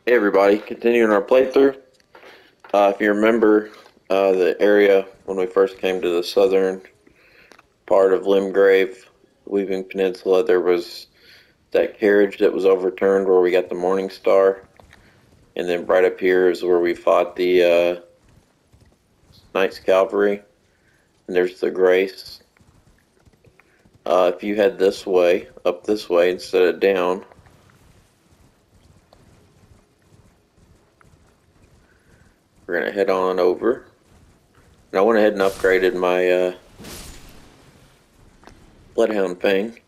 Hey everybody, continuing our playthrough. If you remember the area when we first came to the southern part of Limgrave, Weaving Peninsula, there was that carriage that was overturned where we got the Morning Star. And then right up here is where we fought the Knights Cavalry. And there's the Grace. If you head this way, up this way instead of down, we're going to head on over. And I went ahead and upgraded my Bloodhound Fang.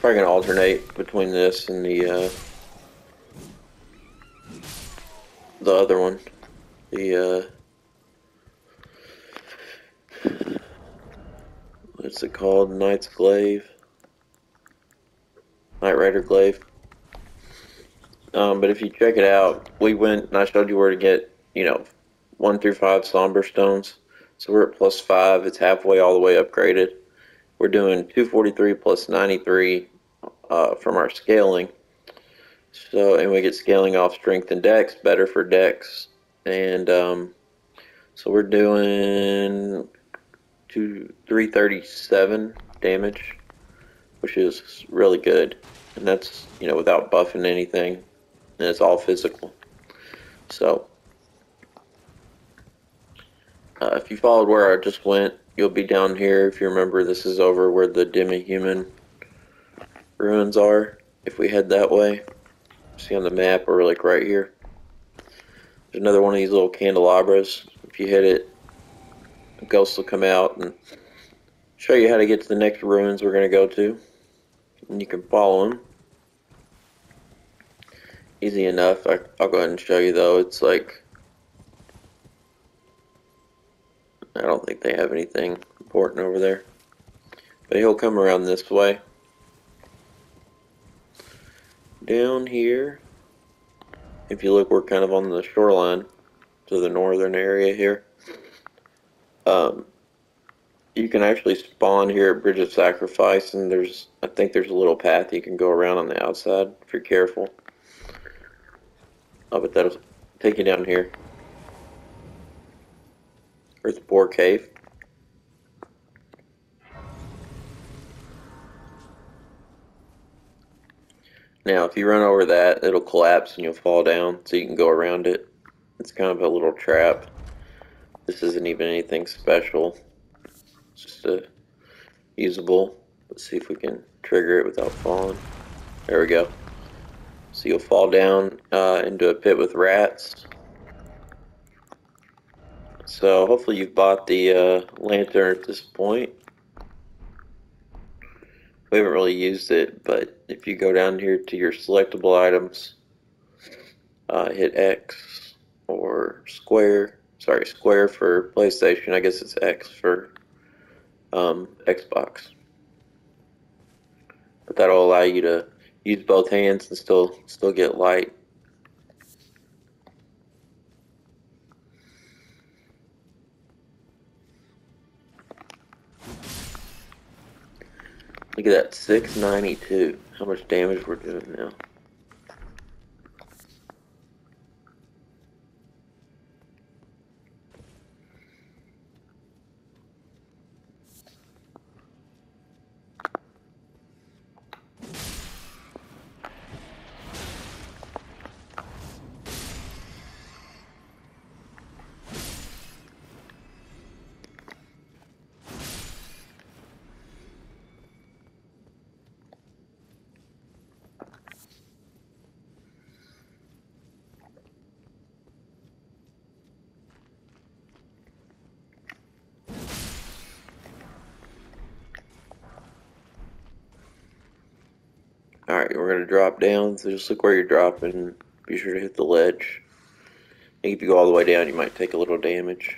Probably gonna alternate between this and the other one. The what's it called? Knight's Glaive. Knight Rider Glaive. But if you check it out, we went and I showed you where to get, 1 through 5 Somber Stones. So we're at +5. It's halfway all the way upgraded. We're doing 243 plus 93 from our scaling. So, and we get scaling off strength and dex, better for dex. And so we're doing 337 damage, which is really good. And that's, without buffing anything. And it's all physical. So, if you followed where I just went, you'll be down here. If you remember, this is over where the demi-human ruins are. If we head that way, see on the map, we're like right here. There's another one of these little candelabras. If you hit it, a ghost will come out and show you how to get to the next ruins we're going to go to. And you can follow them. Easy enough. I'll go ahead and show you though. It's like, I don't think they have anything important over there. But he'll come around this way. Down here, if you look, we're kind of on the shoreline to the northern area here. You can actually spawn here at Bridge of Sacrifice, and I think there's a little path you can go around on the outside if you're careful. Oh, but that'll take you down here. Earthbore Cave. Now, if you run over that, it'll collapse and you'll fall down, so you can go around it. It's kind of a little trap. This isn't even anything special. It's just usable. Let's see if we can trigger it without falling. There we go. So you'll fall down into a pit with rats. So hopefully you've bought the lantern at this point. We haven't really used it, but if you go down here to your selectable items, hit X or square. Sorry, square for PlayStation. I guess it's X for Xbox. But that'll allow you to use both hands and still get light. Look at that, 692. How much damage we're doing now. Alright, we're going to drop down, so just look where you're dropping. Be sure to hit the ledge. I think if you go all the way down, you might take a little damage.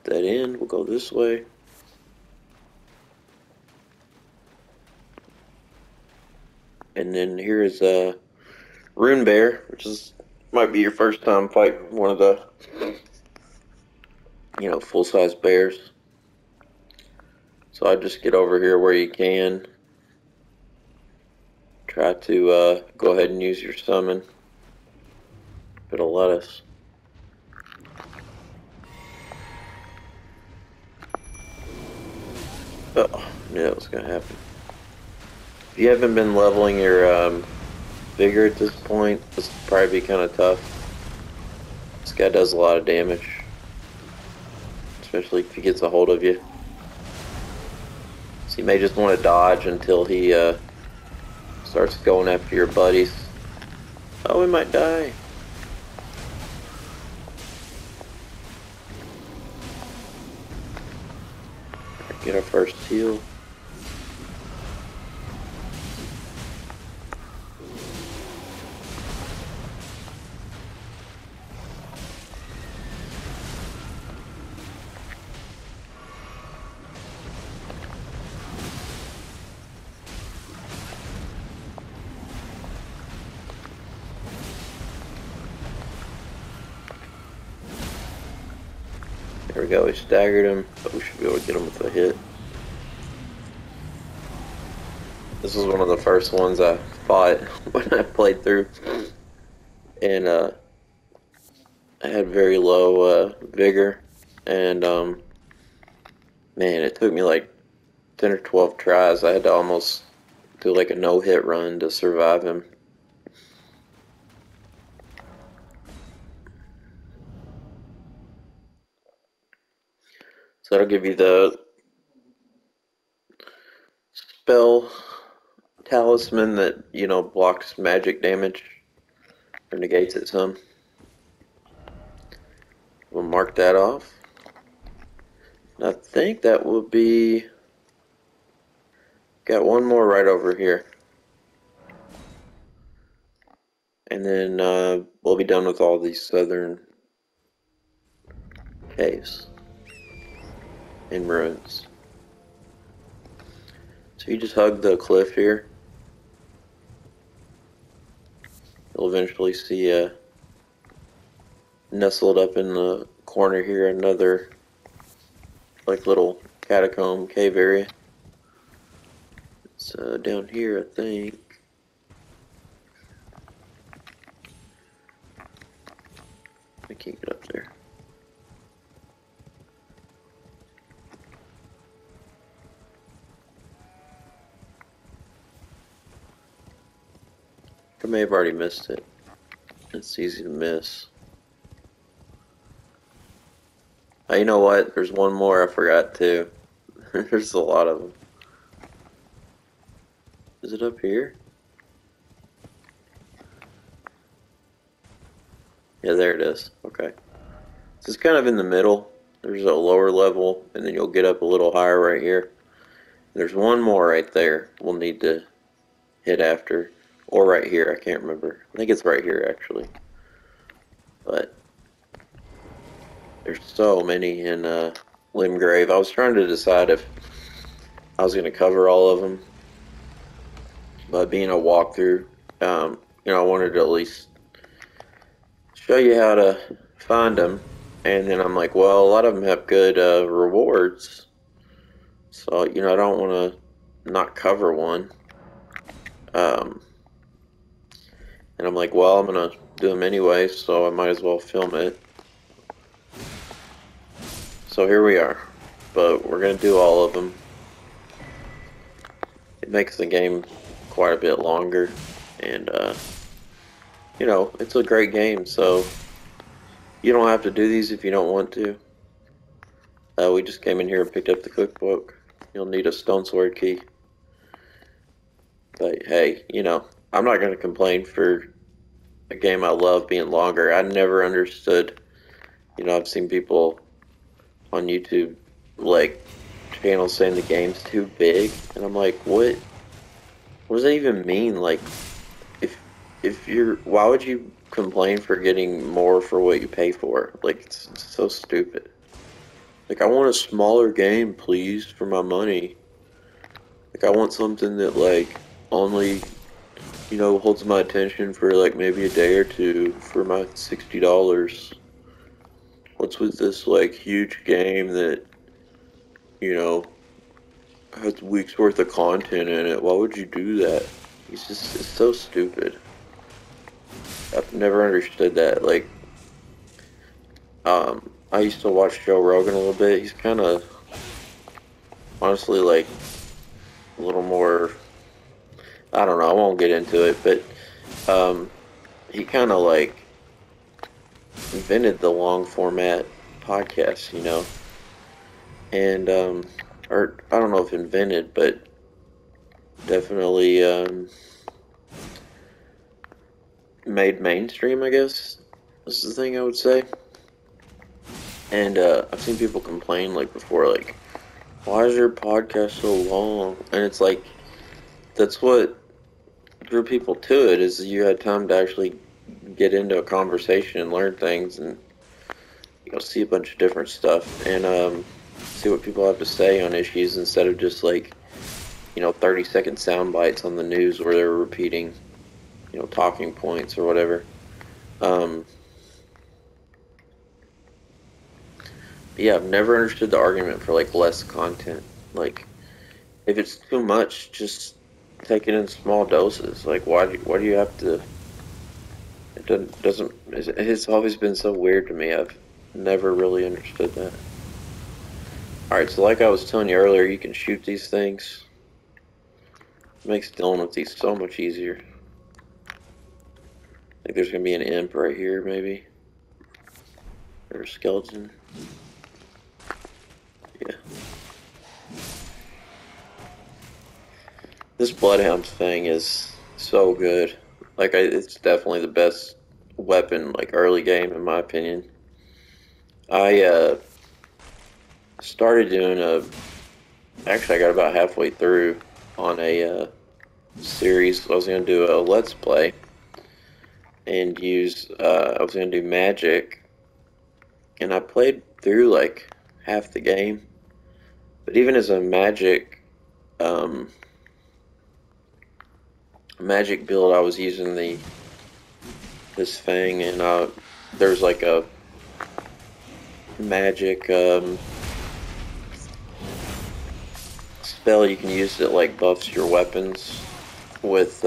Dead end, we'll go this way. And then here is Runebear, which might be your first time fighting one of the, full-size bears. So I just get over here where you can. Try to go ahead and use your summon. Bit of lettuce. Oh, I knew that was gonna happen. If you haven't been leveling your vigor at this point, this will probably be kind of tough. This guy does a lot of damage, especially if he gets a hold of you. So you may just want to dodge until he starts going after your buddies. Oh, we might die. Get our first heal. There we go, we staggered him, but we should be able to get him with a hit. This was one of the first ones I fought when I played through. And I had very low vigor. And man, it took me like 10 or 12 tries. I had to almost do like a no-hit run to survive him. So that'll give you the spell talisman that, you know, blocks magic damage or negates it some. We'll mark that off. And I think that will be... Got one more right over here. And then we'll be done with all these southern caves and ruins. So you just hug the cliff here. You'll eventually see nestled up in the corner here another like little catacomb cave area. It's down here, I think. I can't get up there. I may have already missed it. It's easy to miss. Oh, you know what? There's one more I forgot too. There's a lot of them. Is it up here? Yeah, there it is. Okay. So it's kind of in the middle. There's a lower level, and then you'll get up a little higher right here. There's one more right there we'll need to hit after. Or right here, I can't remember. I think it's right here, actually. But there's so many in Limgrave. I was trying to decide if I was going to cover all of them. But being a walkthrough, you know, I wanted to at least show you how to find them. And then I'm like, well, a lot of them have good rewards. So, you know, I don't want to not cover one. And I'm like, well, I'm going to do them anyway, so I might as well film it. So here we are. But we're going to do all of them. It makes the game quite a bit longer. And, you know, it's a great game, so you don't have to do these if you don't want to. We just came in here and picked up the cookbook. You'll need a Tombsward key. But hey, you know, I'm not going to complain for a game I love being longer. I never understood, you know, I've seen people on YouTube, like, channels saying the game's too big. And I'm like, what does that even mean? Like, if you're, why would you complain for getting more for what you pay for? Like, it's so stupid. Like, I want a smaller game, please, for my money. Like, I want something that, like, only, you know, holds my attention for, like, maybe a day or two for my $60. What's with this, like, huge game that, you know, has weeks worth of content in it. Why would you do that? It's so stupid. I've never understood that. Like, I used to watch Joe Rogan a little bit. He's kind of, honestly, like, a little more, I don't know, I won't get into it, but, he kind of, like, invented the long format podcast, you know? And, or, I don't know if invented, but definitely, made mainstream, I guess, is the thing I would say. And I've seen people complain like before, like, why is your podcast so long? And it's like, that's what drew people to it, is you had time to actually get into a conversation and learn things and, you know, see a bunch of different stuff and see what people have to say on issues instead of just like, you know, 30-second sound bites on the news where they're repeating, you know, talking points or whatever. Yeah, I've never understood the argument for like less content. Like, if it's too much, just take it in small doses. Like, why do you have to? It doesn't. It's always been so weird to me. I've never really understood that. All right, so like I was telling you earlier, you can shoot these things. It makes dealing with these so much easier. I think there's gonna be an imp right here, maybe, or a skeleton. Yeah. This Bloodhound thing is so good. Like, it's definitely the best weapon, like, early game, in my opinion. I started doing actually, I got about halfway through on a series. I was going to do a Let's Play and I was going to do magic, and I played through, like, half the game. But even as a magic build, I was using this thing, and there's like a magic spell you can use that like buffs your weapons with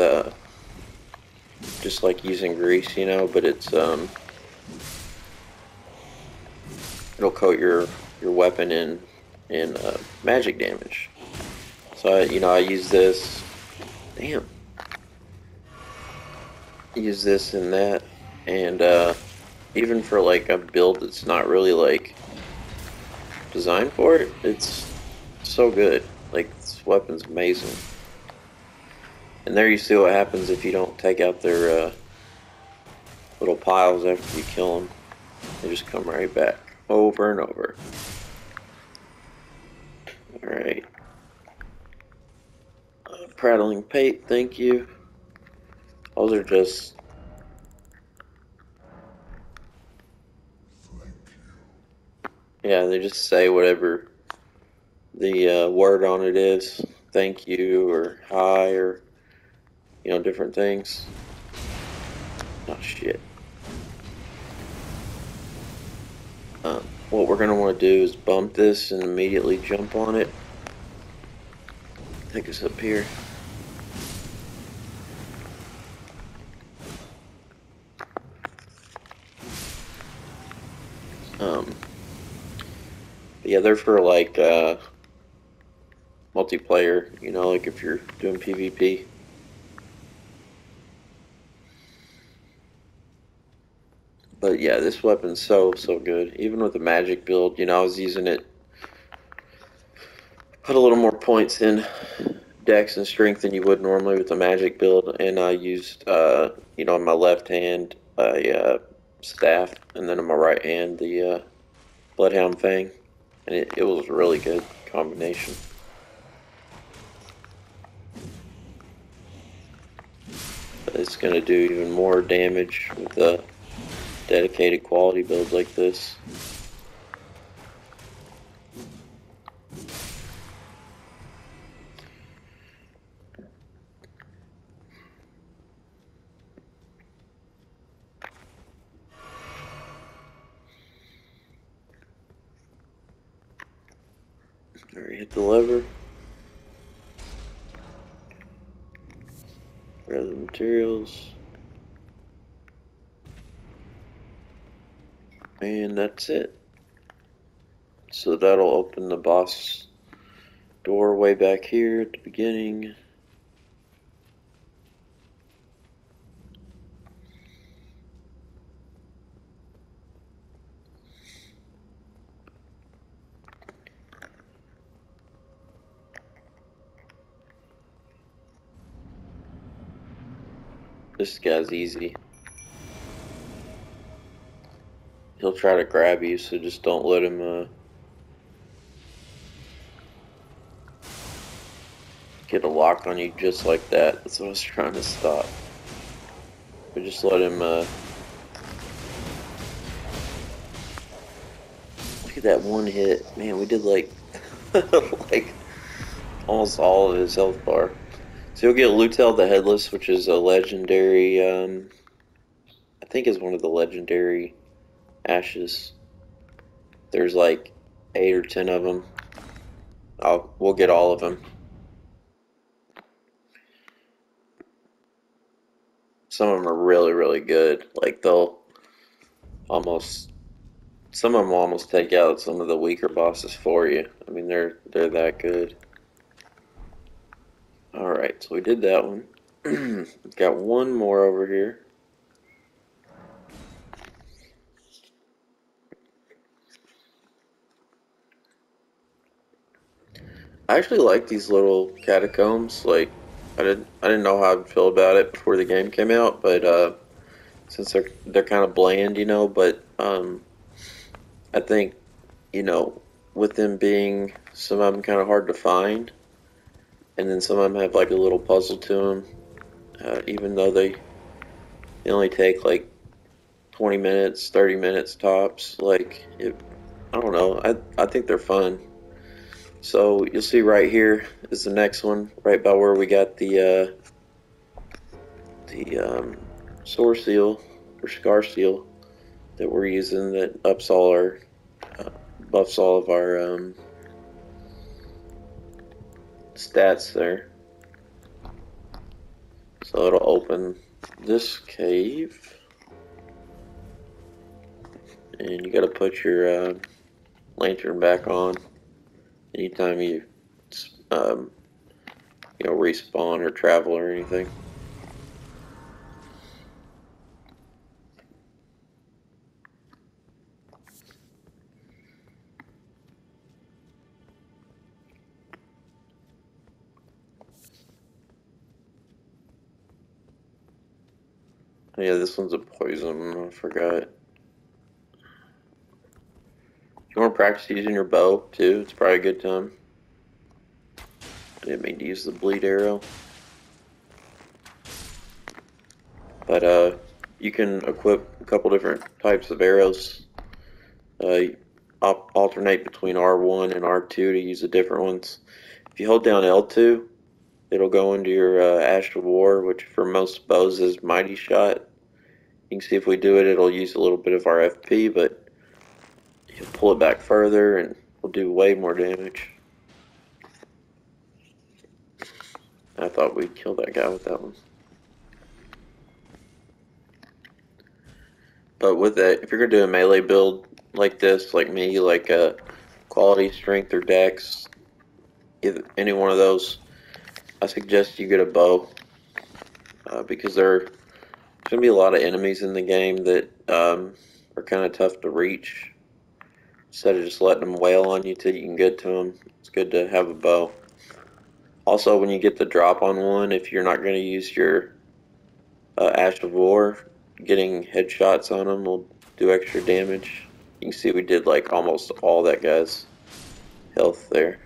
just like using grease, you know, but it's it'll coat your weapon in magic damage. So I use this. Damn. Use this and that, and even for like a build that's not really like designed for it, it's so good. Like, this weapon's amazing. And there you see what happens if you don't take out their little piles after you kill them. They just come right back over and over. Alright. Prattling Pate, thank you. Those are just... yeah, they just say whatever the word on it is. Thank you, or hi, or, you know, different things. Oh, shit. What we're going to want to do is bump this and immediately jump on it. Take us up here. Yeah, they're for like multiplayer, you know, like if you're doing PvP. But yeah, this weapon's so good. Even with the magic build, you know, I was using it, put a little more points in dex and strength than you would normally with the magic build, and I used, you know, on my left hand a staff, and then on my right hand the Bloodhound Fang, and it was a really good combination. But it's going to do even more damage with a dedicated quality build like this. Alright, hit the lever. Grab the materials. And that's it. So that'll open the boss door way back here at the beginning. This guy's easy. He'll try to grab you, so just don't let him get a lock on you just like that. That's what I was trying to stop. But just let him look at that one hit. Man, we did like like almost all of his health bar. So you'll get Lutel the Headless, which is a legendary I think is one of the legendary ashes. There's like 8 or 10 of them. We'll get all of them. Some of them are really, really good. Like they'll almost, some of them will almost take out some of the weaker bosses for you. I mean, they're that good. All right, so we did that one. We've got one more over here. I actually like these little catacombs. Like, I didn't know how I'd feel about it before the game came out, but since they're kind of bland, you know. But I think, you know, with them being some of them kind of hard to find, and then some of them have like a little puzzle to them, even though they only take like 20 minutes, 30 minutes tops. Like, I don't know. I think they're fun. So you'll see right here is the next one, right by where we got the sword seal or scar seal that we're using that ups all our buffs all of our stats there. So it'll open this cave, and you got to put your lantern back on anytime you you know, respawn or travel or anything. Yeah, this one's a poison. I forgot. You want to practice using your bow too? It's probably a good time. I didn't mean to use the bleed arrow. But you can equip a couple different types of arrows. Alternate between R1 and R2 to use the different ones. If you hold down L2, it'll go into your Ash of War, which for most bows is Mighty Shot. You can see if we do it, it'll use a little bit of our FP, but you'll pull it back further and will do way more damage. I thought we'd kill that guy with that one. But with that, if you're going to do a melee build like this, like me, like quality, strength, or dex, any one of those, I suggest you get a bow. Because there's going to be a lot of enemies in the game that are kind of tough to reach. Instead of just letting them wail on you till you can get to them, it's good to have a bow. Also, when you get the drop on one, if you're not going to use your Ash of War, getting headshots on them will do extra damage. You can see we did like almost all that guy's health there.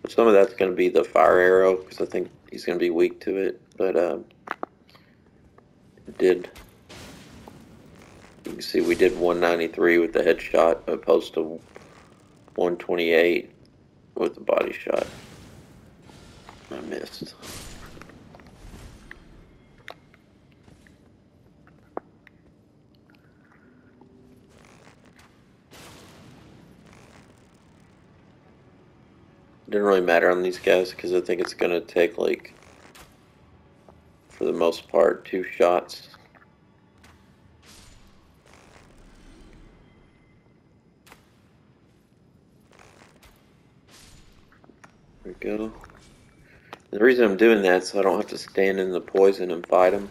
But some of that's going to be the fire arrow, because I think he's going to be weak to it. But it did. You can see we did 193 with the headshot, opposed to 128 with the body shot. I missed. Didn't really matter on these guys because I think it's gonna take like for the most part, 2 shots. There we go. The reason I'm doing that is so I don't have to stand in the poison and fight them.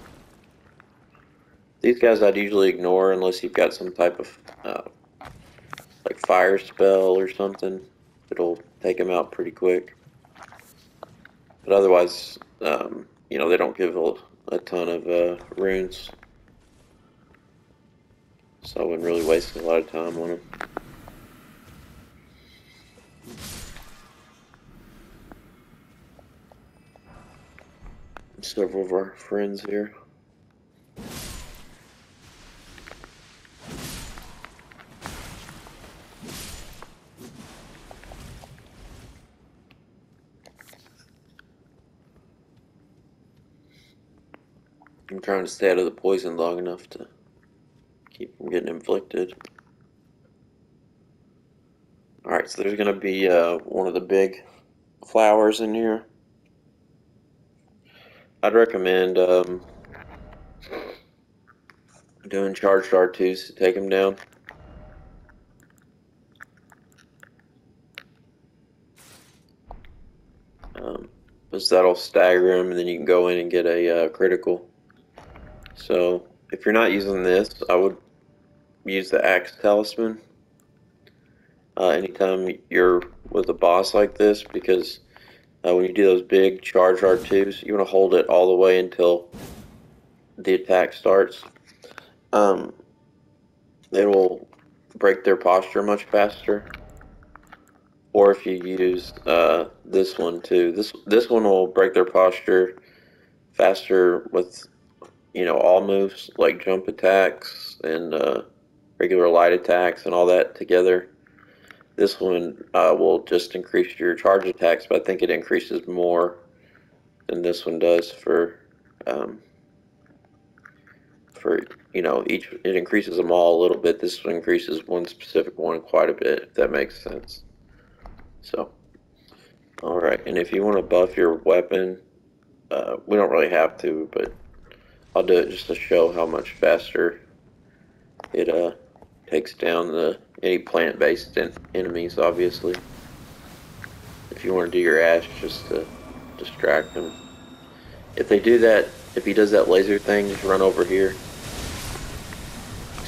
These guys I'd usually ignore unless you've got some type of like fire spell or something. It'll take them out pretty quick. But otherwise, you know, they don't give a ton of runes. So I wouldn't really waste a lot of time on them. Several of our friends here. I'm trying to stay out of the poison long enough to keep from getting inflicted. Alright, so there's going to be one of the big flowers in here. I'd recommend doing charged R2s to take them down. Because that'll stagger them and then you can go in and get a critical. So if you're not using this, I would use the Axe Talisman anytime you're with a boss like this, because when you do those big charge R2s, you want to hold it all the way until the attack starts. It will break their posture much faster. Or if you use this one too, this one will break their posture faster with, you know, all moves like jump attacks and regular light attacks and all that together. This one will just increase your charge attacks, but I think it increases more than this one does for you know, it increases them all a little bit. This one increases one specific one quite a bit, if that makes sense. So, alright, and if you want to buff your weapon, we don't really have to, but I'll do it just to show how much faster it takes down any plant-based enemies, obviously. If you want to do your ash just to distract them. If they do that, if he does that laser thing, just run over here.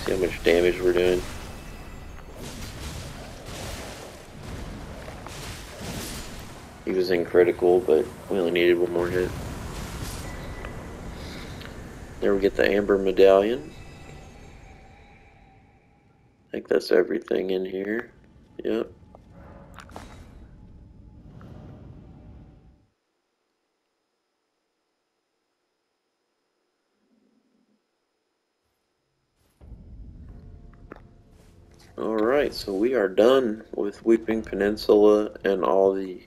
See how much damage we're doing. He was in critical, but we only needed one more hit. There we get the Amber Medallion. I think that's everything in here. Yep. Alright, so we are done with Weeping Peninsula and all the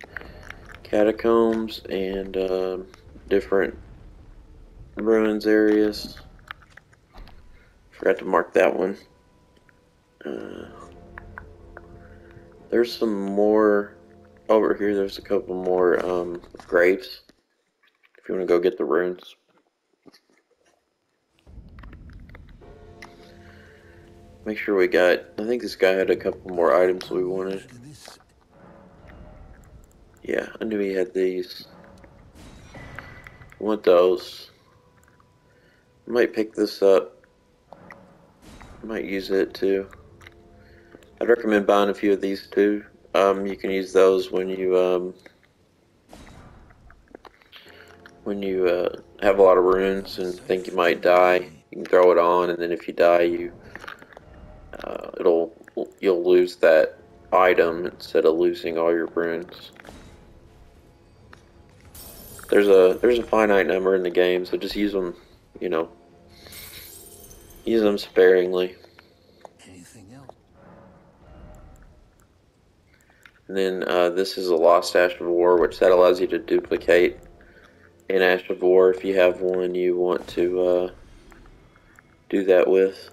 catacombs and different ruins areas. Forgot to mark that one. There's some more over here. There's a couple more graves if you want to go get the runes. Make sure we got, I think this guy had a couple more items we wanted. Yeah, I knew he had these. I want those. I might pick this up. I might use it too. I'd recommend buying a few of these too. You can use those when you have a lot of runes and think you might die. You can throw it on, and then if you die, you'll lose that item instead of losing all your runes. There's a finite number in the game, so just use them, you know, use them sparingly. Anything else? And then this is a Lost Ash of War, which that allows you to duplicate an Ash of War if you have one you want to do that with.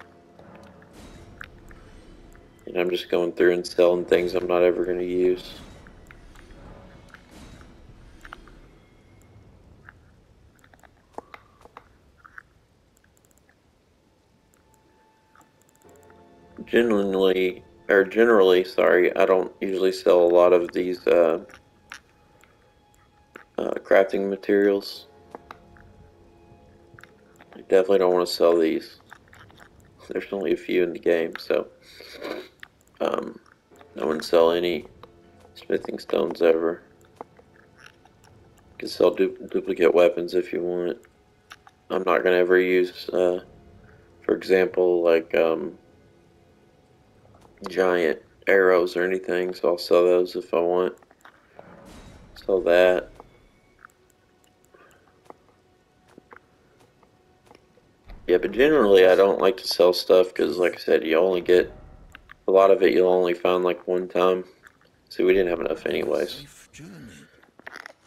And I'm just going through and selling things I'm not ever going to use. generally, sorry, I don't usually sell a lot of these crafting materials. I definitely don't want to sell these. There's only a few in the game, so um, I wouldn't sell any smithing stones ever. You can sell duplicate weapons if you want. I'm not gonna ever use, for example, like giant arrows or anything, so I'll sell those if I want. Sell that. Yeah, but generally I don't like to sell stuff because, like I said, you only get a lot of it. You'll only find like one time. See, we didn't have enough anyways. Safe journey.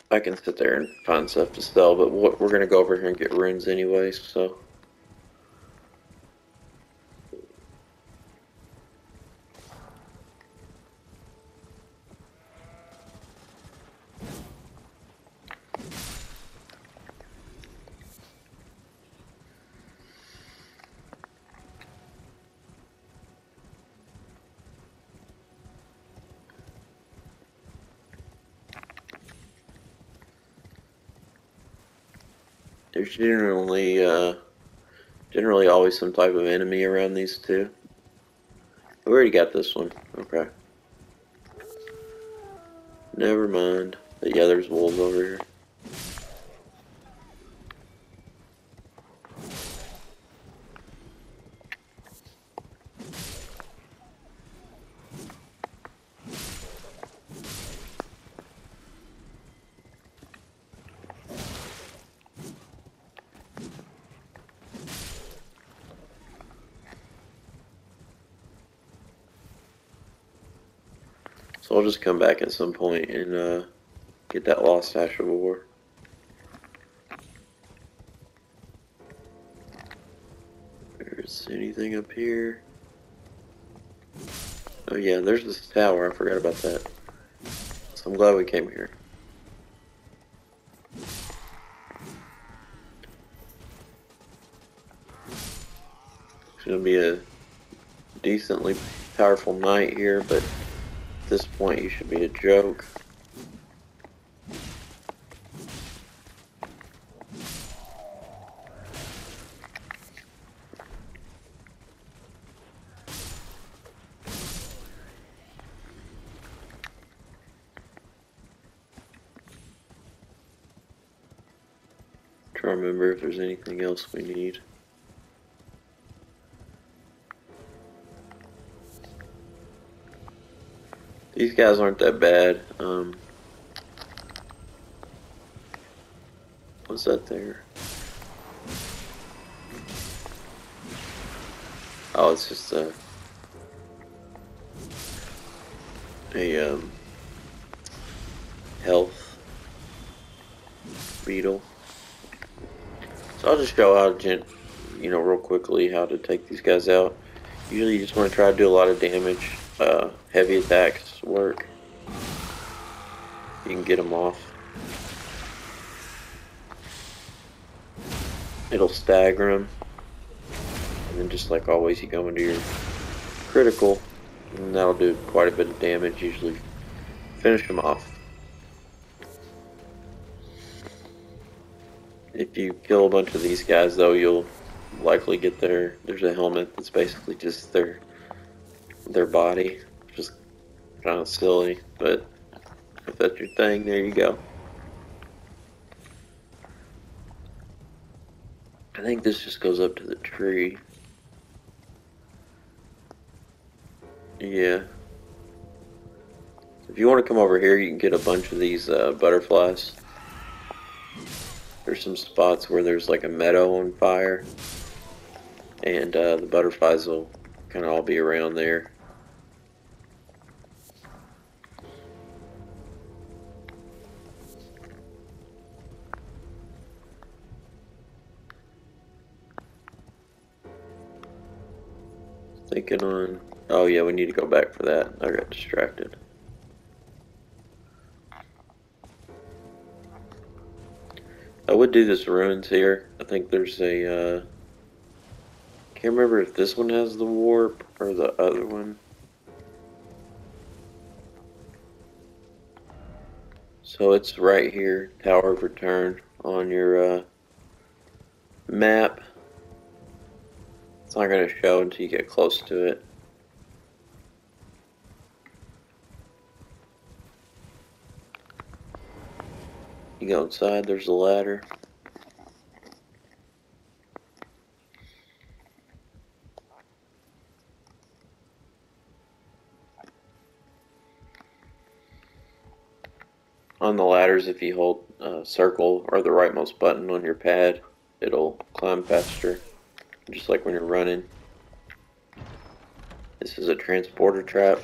I can sit there and find stuff to sell, but we're gonna go over here and get runes anyways. So there's generally always some type of enemy around these two. We already got this one. Okay. Never mind. But yeah, there's wolves over here. So I'll just come back at some point and get that lost ash of ore. There's anything up here? Oh yeah, there's this tower. I forgot about that. So I'm glad we came here. It's gonna be a decently powerful night here, but at this point you should be a joke. Try to remember if there's anything else we need. These guys aren't that bad. What's that there? Oh, it's just a health beetle. So I'll just show how real quickly how to take these guys out. Usually you just want to try to do a lot of damage. Heavy attacks work. You can get them off. It'll stagger them. And then just like always you go into your critical. And that'll do quite a bit of damage. Usually finish them off. If you kill a bunch of these guys though, you'll likely get there's a helmet that's basically just their body. Just kind of silly, but if that's your thing, there you go. I think this just goes up to the tree. Yeah. If you want to come over here, you can get a bunch of these butterflies. There's some spots where there's like a meadow on fire, and the butterflies will kind of all be around there. Thinking on, oh yeah, we need to go back for that. I got distracted. I would do this ruins here. I think there's a Can't remember if this one has the warp or the other one. So it's right here, Tower of Return, on your map. It's not going to show until you get close to it. You go inside, there's a ladder. On the ladders, if you hold circle or the rightmost button on your pad, it'll climb faster, just like when you're running. This is a transporter trap.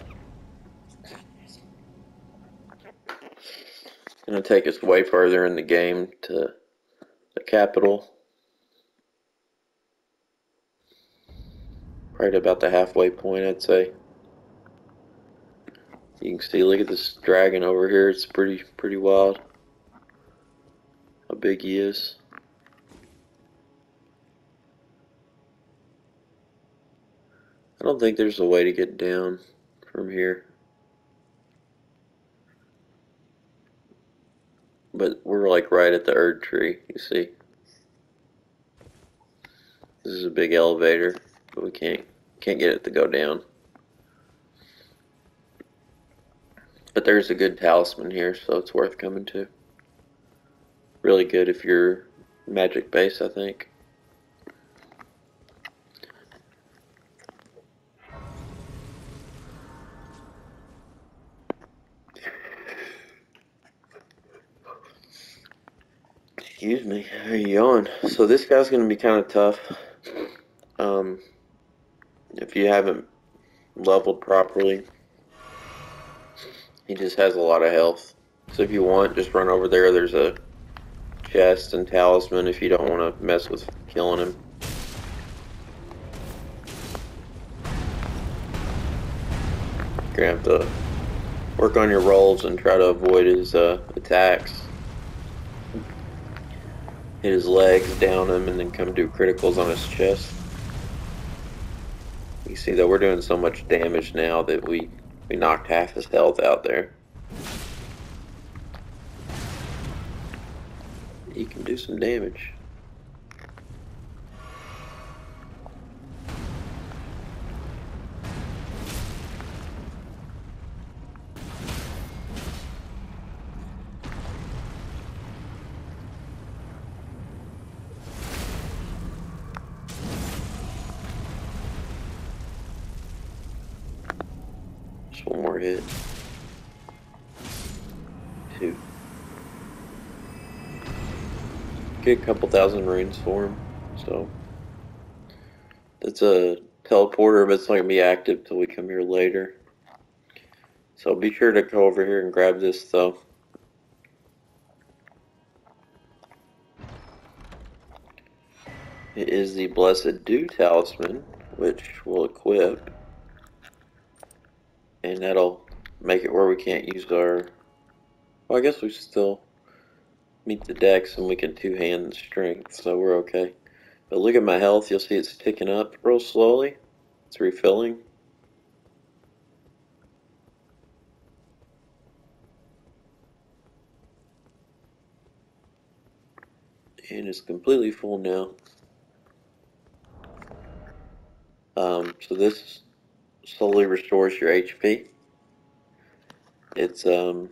It's going to take us way further in the game to the capital. Right about the halfway point, I'd say. You can see, look at this dragon over here. It's pretty wild. How big he is. I don't think there's a way to get down from here. But we're like right at the Erd tree, you see. This is a big elevator, but we can't get it to go down. But there's a good talisman here, so it's worth coming to. Really good if you're magic base, I think. Excuse me, how are you on? So this guy's going to be kind of tough. If you haven't leveled properly, he just has a lot of health. So if you want, just run over there. There's a chest and talisman if you don't want to mess with killing him. You're going to have to work on your rolls and try to avoid his attacks. Hit his legs, down him, and then come do criticals on his chest. You see that we're doing so much damage now that we knocked half his health out there. He can do some damage. Just one more hit. Two. Get a couple thousand runes for him. So that's a teleporter, but it's not gonna be active till we come here later. So be sure to go over here and grab this though. It is the Blessed Dew Talisman, which we'll equip. And that'll make it where we can't use our... Well, I guess we still meet the dex and we can two-hand strength, so we're okay. But look at my health, you'll see it's ticking up real slowly. It's refilling. And it's completely full now. So this slowly restores your HP. It's, I don't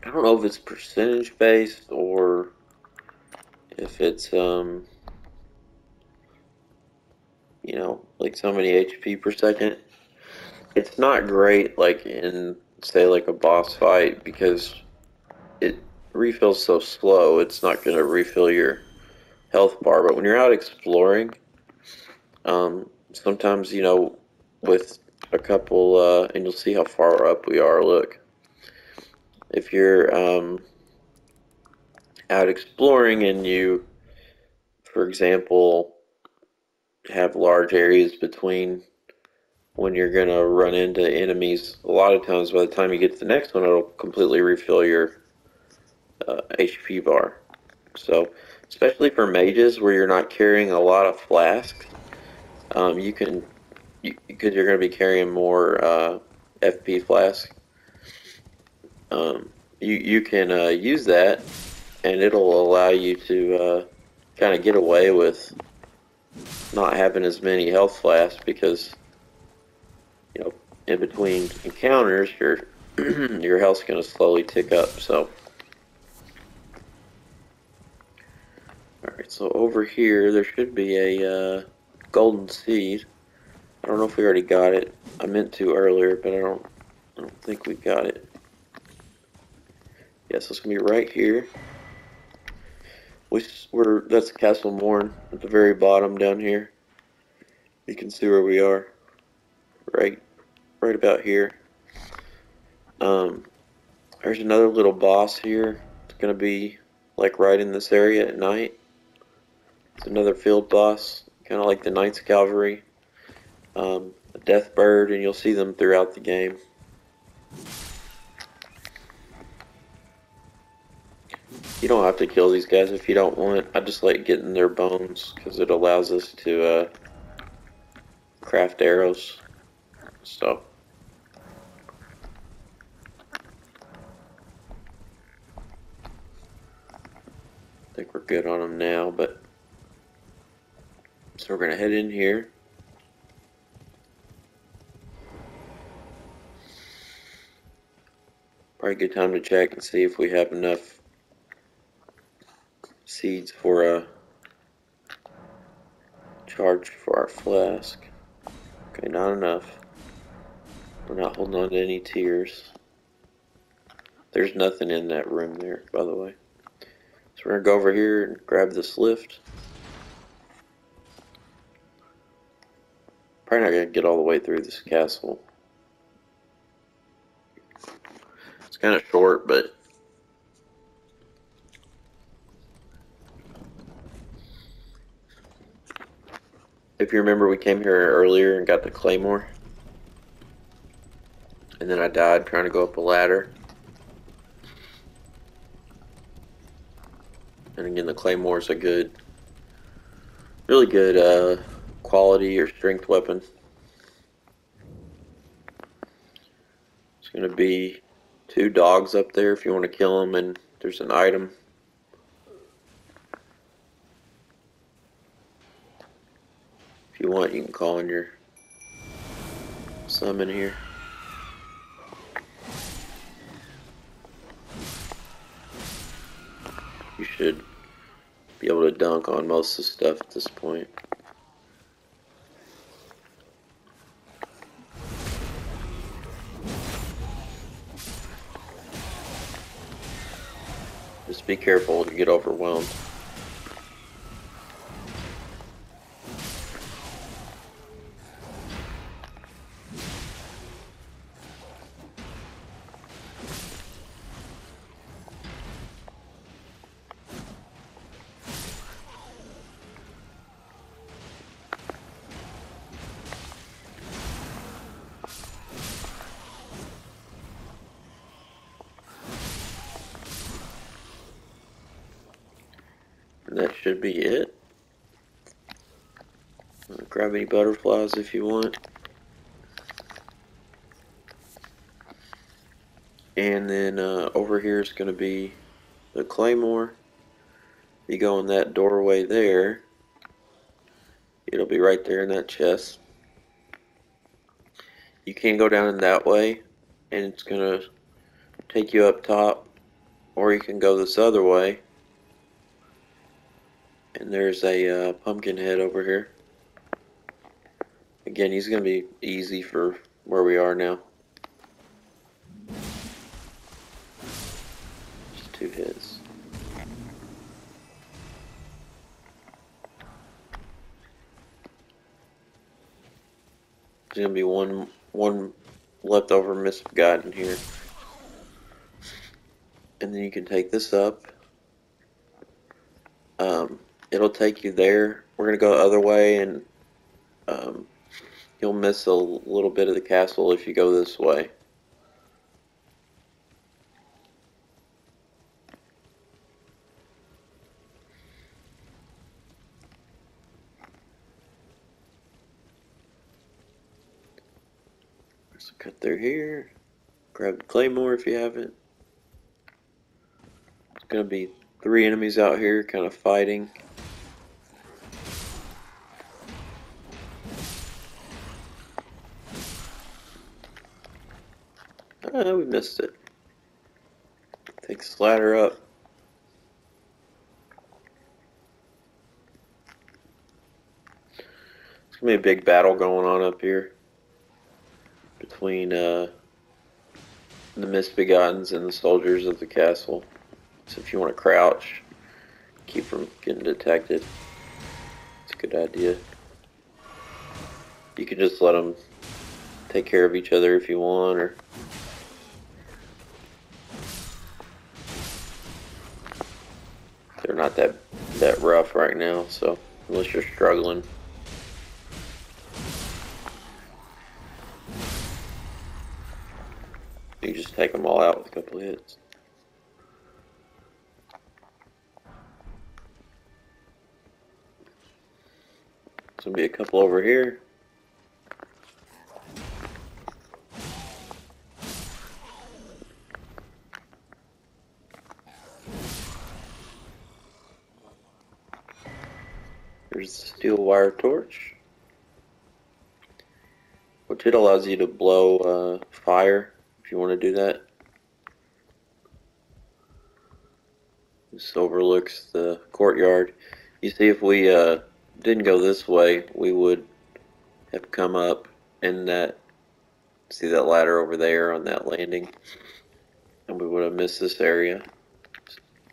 know if it's percentage based or if it's, you know, like so many HP per second. It's not great like in, say, like a boss fight because it refills so slow, it's not going to refill your health bar. But when you're out exploring, sometimes, you know, with a couple, and you'll see how far up we are, look. If you're out exploring and you, for example, have large areas between when you're going to run into enemies, a lot of times by the time you get to the next one, it'll completely refill your HP bar. So, especially for mages where you're not carrying a lot of flasks, you can, because you're going to be carrying more FP flasks, you can use that, and it'll allow you to kind of get away with not having as many health flasks because, you know, in between encounters, your your health's going to slowly tick up. So, all right. So over here, there should be a golden seed. I don't know if we already got it. I meant to earlier, but I don't think we got it. Yes, it's gonna be right here. That's Castle Morn at the very bottom down here. You can see where we are, right about here. Um, there's another little boss here. It's gonna be like right in this area at night. It's another field boss, kind of like the Knights Cavalry, a death bird, and you'll see them throughout the game. You don't have to kill these guys if you don't want. I just like getting their bones because it allows us to craft arrows. So, I think we're good on them now, but so we're gonna head in here. Probably a good time to check and see if we have enough seeds for a charge for our flask. Okay, not enough. We're not holding on to any tears. There's nothing in that room there, by the way. So we're gonna go over here and grab this lift. Probably not gonna get all the way through this castle. It's kind of short, but if you remember, we came here earlier and got the claymore, and then I died trying to go up a ladder. And again, the claymore is a really good quality or strength weapon. It's going to be 2 dogs up there if you want to kill them, and there's an item. If you want, you can call in your summon here. You should be able to dunk on most of the stuff at this point. Just be careful to get overwhelmed. And that should be it. Grab any butterflies if you want. And then over here is going to be the claymore. You go in that doorway there. It'll be right there in that chest. You can go down in that way, and it's going to take you up top. Or you can go this other way. And there's a pumpkin head over here. Again, he's going to be easy for where we are now. Just 2 hits. There's going to be one leftover Mist of God in here. And then you can take this up. It'll take you there. We're going to go the other way, and you'll miss a little bit of the castle if you go this way. So cut through here. Grab the claymore if you haven't. It's gonna be 3 enemies out here kind of fighting. We missed it. Take this ladder up. It's gonna be a big battle going on up here between the Misbegottens and the soldiers of the castle. So if you want to crouch, keep from getting detected, it's a good idea. You can just let them take care of each other if you want, or they're not that rough right now, so unless you're struggling. You just take them all out with a couple of hits. There's gonna be a couple over here. There's the steel wire torch, which it allows you to blow fire if you want to do that. This overlooks the courtyard. You see, if we didn't go this way, we would have come up in that, see that ladder over there on that landing, and we would have missed this area,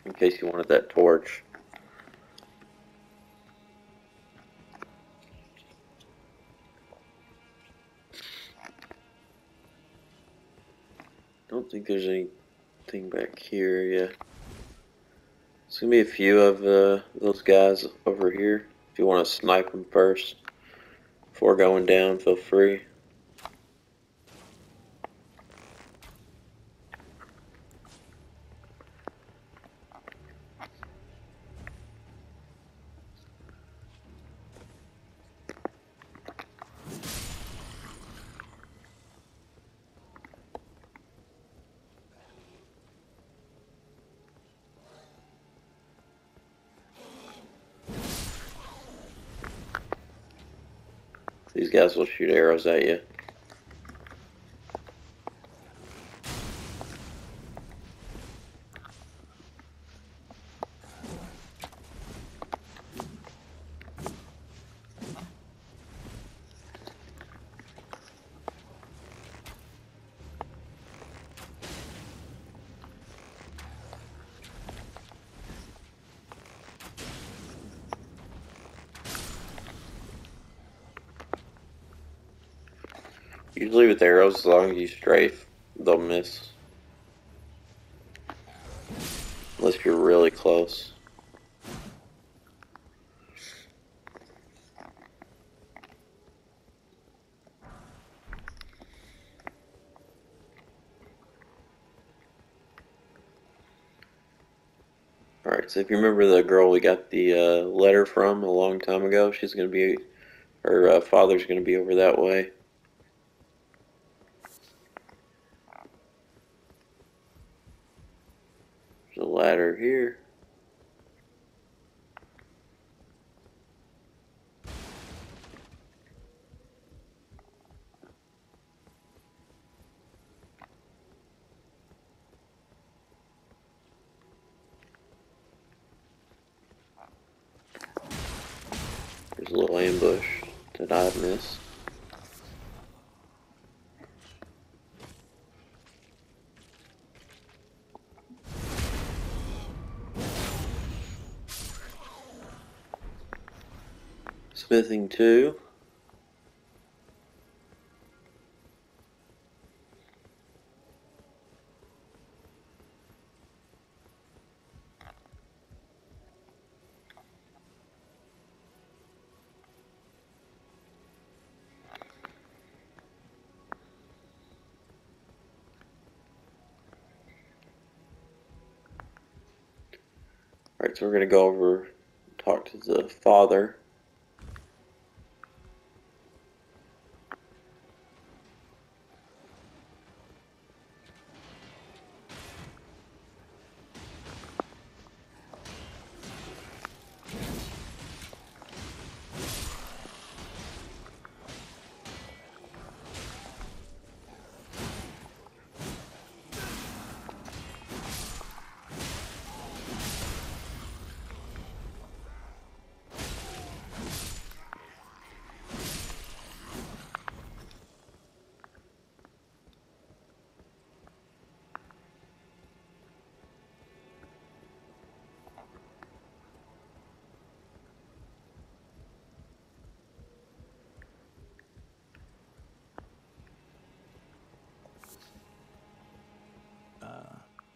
in case you wanted that torch. Don't think there's anything back here yet. There's gonna be a few of those guys over here. If you want to snipe them first before going down, feel free. These guys will shoot arrows at you. Usually with arrows, as long as you strafe, they'll miss. Unless you're really close. Alright, so if you remember the girl we got the letter from a long time ago, she's going to be, her father's going to be over that way. There's a ladder here. There's a little ambush that I missed. Smithing 2. Alright, so we're going to go over, talk to the father.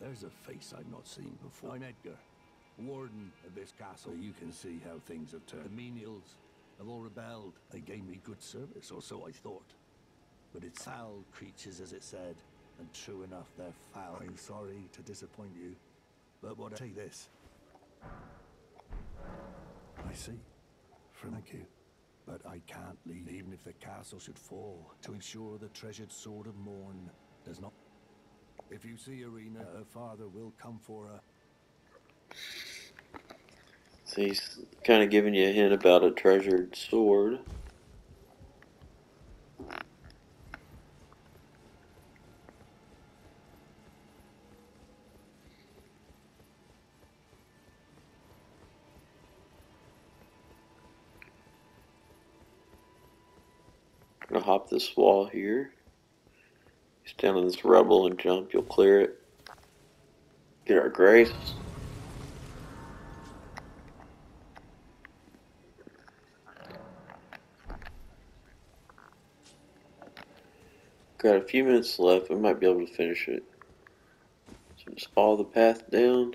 There's a face I've not seen before. I'm Edgar, warden of this castle. You can see how things have turned. The menials have all rebelled. They gave me good service, or so I thought. But it's foul creatures, as it said, and true enough, they're foul. I'm sorry to disappoint you, but what I say this. I see. Thank you. But I can't leave, even if the castle should fall, to ensure the treasured sword of Morn does not. If you see Irina, her father will come for her. So he's kind of giving you a hint about a treasured sword. I'm gonna hop this wall here. Stand on this rubble and jump. You'll clear it. Get our grace. Got a few minutes left. We might be able to finish it. So just follow the path down.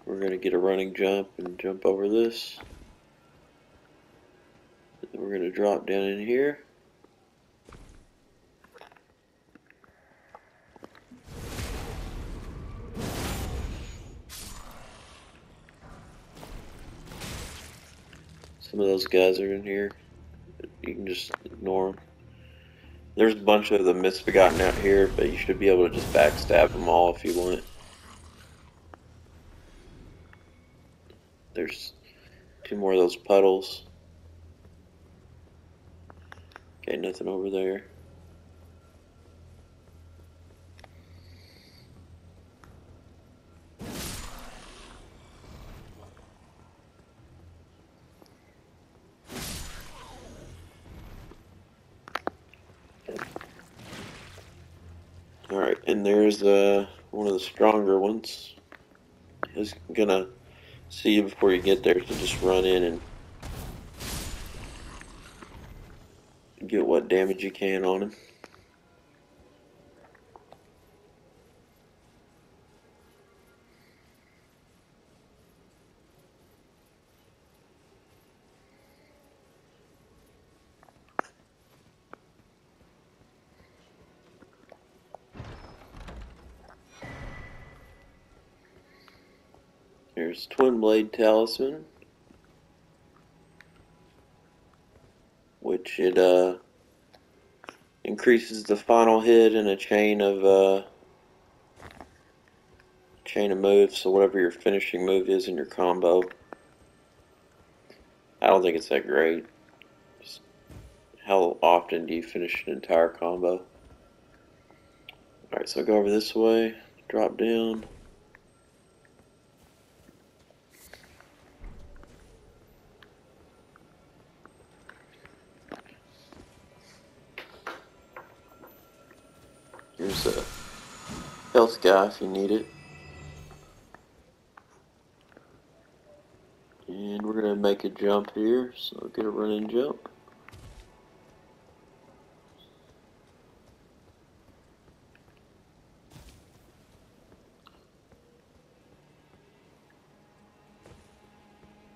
We're gonna get a running jump and jump over this. And then we're gonna drop down in here. Some of those guys are in here. You can just ignore them. There's a bunch of the misbegotten out here, but you should be able to just backstab them all if you want. There's 2 more of those puddles. Okay, nothing over there. Alright, and there's one of the stronger ones. He's gonna see you before you get there, so just run in and get what damage you can on him. Here's Twin Blade Talisman, which it increases the final hit in a chain of moves, so whatever your finishing move is in your combo. I don't think it's that great. Just how often do you finish an entire combo? Alright, so go over this way, drop down. Here's a health guy if you need it. And we're going to make a jump here, so get a running jump.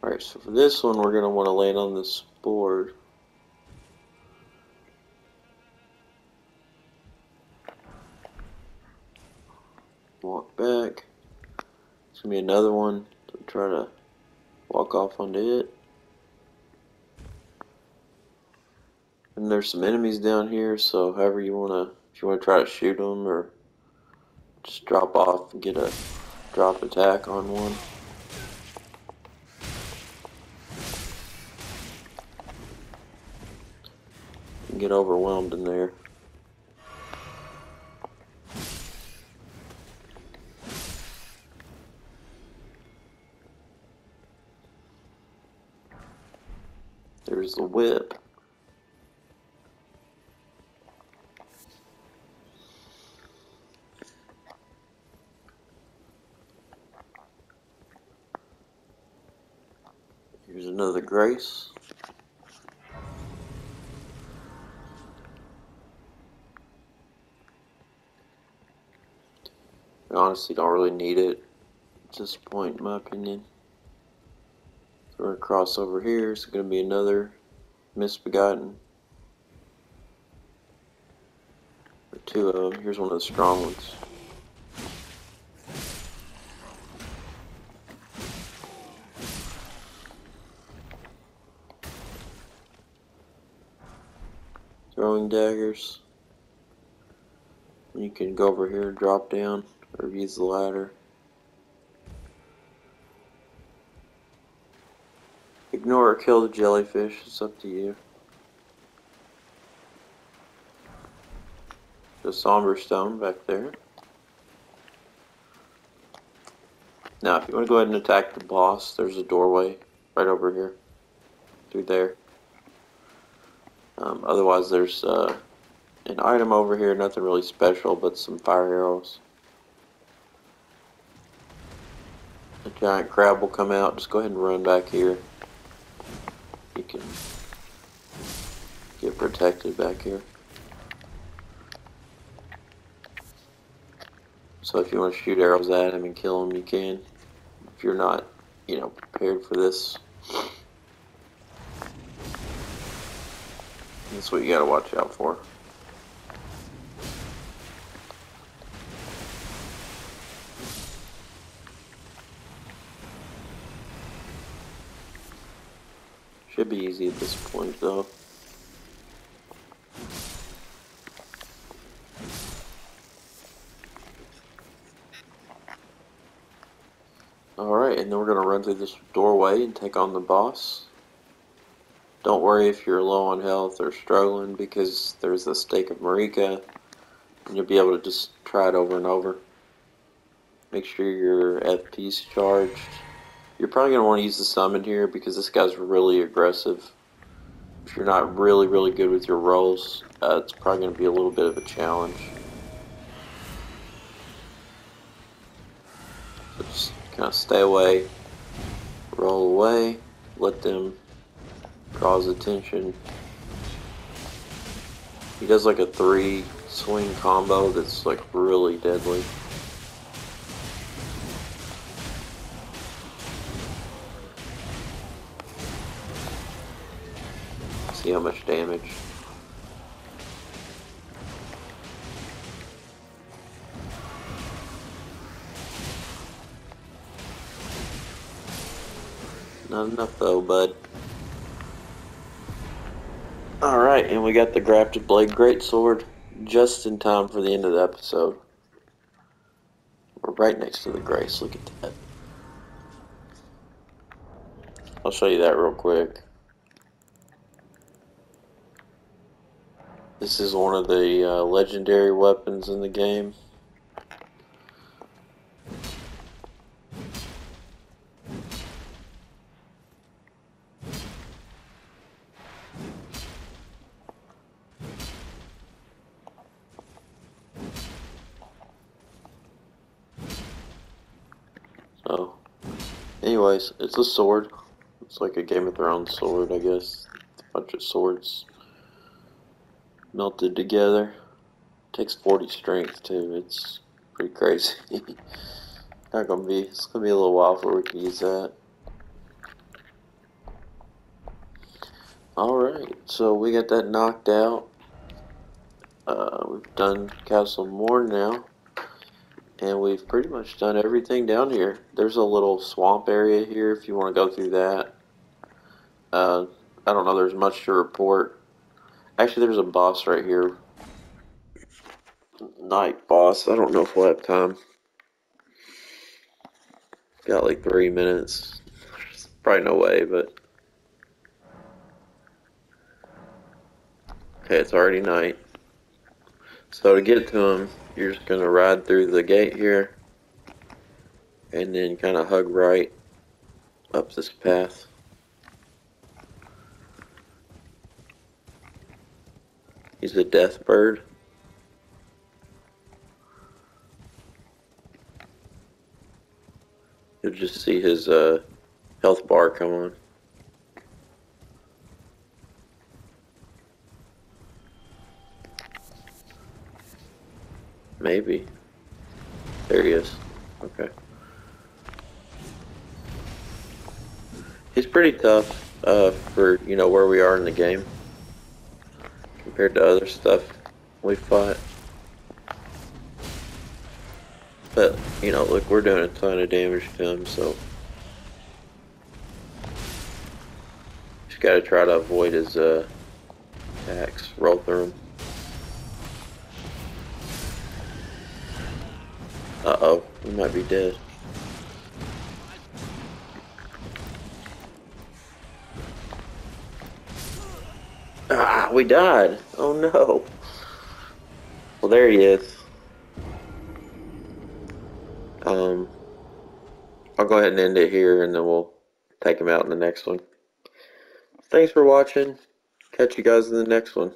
Alright, so for this one we're going to want to land on this board. Walk back. It's going to be another one, so try to walk off onto it. And there's some enemies down here, so however you want to, if you want to try to shoot them or just drop off and get a drop attack on one. You can get overwhelmed in there. There's the whip. Here's another grace. honestly don't really need it at this point, in my opinion. So we're going to cross over here. It's going to be another Misbegotten. Or two of them. Here's one of the strong ones. Throwing daggers. You can go over here and drop down or use the ladder. Ignore or kill the jellyfish, it's up to you. The somber stone back there. Now if you want to go ahead and attack the boss, there's a doorway right over here. Through there. Otherwise there's an item over here, nothing really special but some fire arrows. A giant crab will come out, just go ahead and run back here. You can get protected back here. So if you want to shoot arrows at him and kill him, you can. If you're not, prepared for this. That's what you gotta watch out for. Should be easy at this point though. Alright, and then we're going to run through this doorway and take on the boss. Don't worry if you're low on health or struggling, because there's the stake of Marika, and you'll be able to just try it over and over. Make sure your FP's charged. You're probably going to want to use the summon here because this guy's really aggressive. If you're not really, really good with your rolls, it's probably going to be a little bit of a challenge. So just kind of stay away, roll away, let them draw his attention. He does like a 3 swing combo that's like really deadly. See how much damage. Not enough though, bud. Alright, and we got the Grafted Blade Greatsword just in time for the end of the episode. We're right next to the Grace, look at that. I'll show you that real quick. This is one of the legendary weapons in the game. So, anyways, it's a sword. It's like a Game of Thrones sword, I guess. It's a bunch of swords melted together. Takes 40 strength too. It's pretty crazy. It's gonna be a little while before we can use that. Alright, so we got that knocked out. We've done Castle Morn now. And we've pretty much done everything down here. There's a little swamp area here if you want to go through that. I don't know, there's much to report. Actually, there's a boss right here. Night boss. I don't know if we'll have time. Got like 3 minutes. Probably no way, but... Okay, it's already night. So to get to him, you're just going to ride through the gate here. And then kind of hug right up this path. He's a death bird. You'll just see his health bar come on. Maybe. There he is. Okay. He's pretty tough, for, you know, where we are in the game. Compared to other stuff we fought. But, you know, look, we're doing a ton of damage to him, so... Just gotta try to avoid his, attacks. Roll through him. Uh-oh, we might be dead. Ah, we died! Oh no! Well, there he is. I'll go ahead and end it here, and then we'll take him out in the next one. Thanks for watching. Catch you guys in the next one.